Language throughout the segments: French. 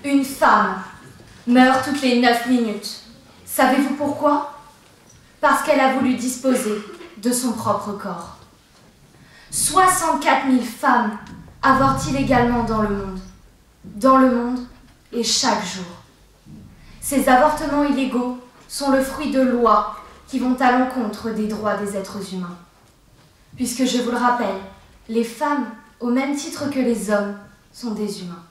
Une femme meurt toutes les 9 minutes. Savez-vous pourquoi? Parce qu'elle a voulu disposer de son propre corps. 64 000 femmes avortent illégalement dans le monde. Dans le monde et chaque jour. Ces avortements illégaux sont le fruit de lois qui vont à l'encontre des droits des êtres humains. Puisque, je vous le rappelle, les femmes, au même titre que les hommes, sont des humains.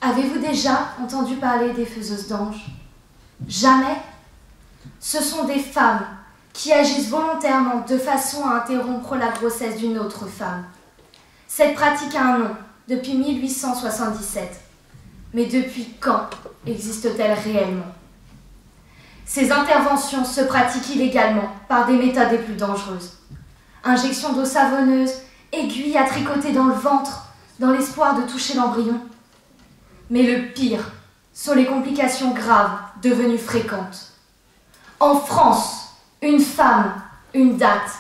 Avez-vous déjà entendu parler des faiseuses d'anges? Jamais. Ce sont des femmes qui agissent volontairement de façon à interrompre la grossesse d'une autre femme. Cette pratique a un nom, depuis 1877. Mais depuis quand existe-t-elle réellement? Ces interventions se pratiquent illégalement par des méthodes les plus dangereuses. Injection d'eau savonneuse, aiguilles à tricoter dans le ventre, dans l'espoir de toucher l'embryon. Mais le pire sont les complications graves devenues fréquentes. En France, une femme, une date.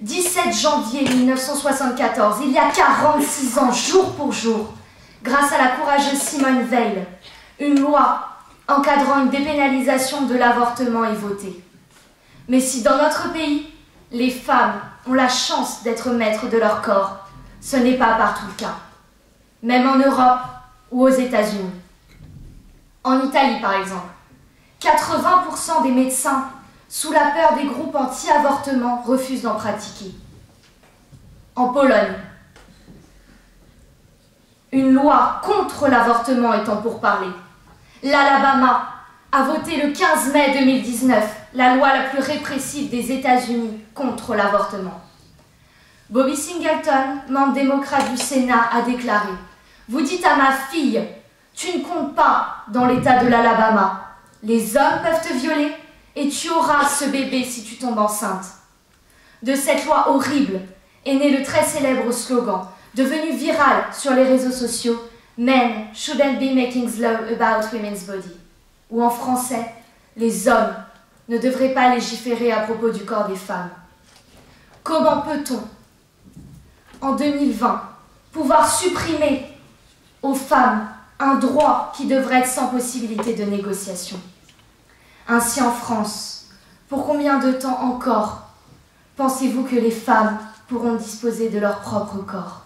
17 janvier 1974, il y a 46 ans, jour pour jour, grâce à la courageuse Simone Veil, une loi encadrant une dépénalisation de l'avortement est votée. Mais si dans notre pays, les femmes ont la chance d'être maîtres de leur corps, ce n'est pas partout le cas. Même en Europe ou aux États-Unis. En Italie, par exemple, 80% des médecins, sous la peur des groupes anti-avortement, refusent d'en pratiquer. En Pologne, une loi contre l'avortement est en pourparlers. L'Alabama a voté le 15 mai 2019 la loi la plus répressive des États-Unis contre l'avortement. Bobby Singleton, membre démocrate du Sénat, a déclaré « Vous dites à ma fille, tu ne comptes pas dans l'État de l'Alabama. Les hommes peuvent te violer et tu auras ce bébé si tu tombes enceinte. » De cette loi horrible est né le très célèbre slogan, devenu viral sur les réseaux sociaux, « Men shouldn't be making law about women's body » ou en français, « Les hommes ne devraient pas légiférer à propos du corps des femmes ». Comment peut-on, en 2020, pouvoir supprimer aux femmes un droit qui devrait être sans possibilité de négociation? Ainsi en France, pour combien de temps encore pensez-vous que les femmes pourront disposer de leur propre corps?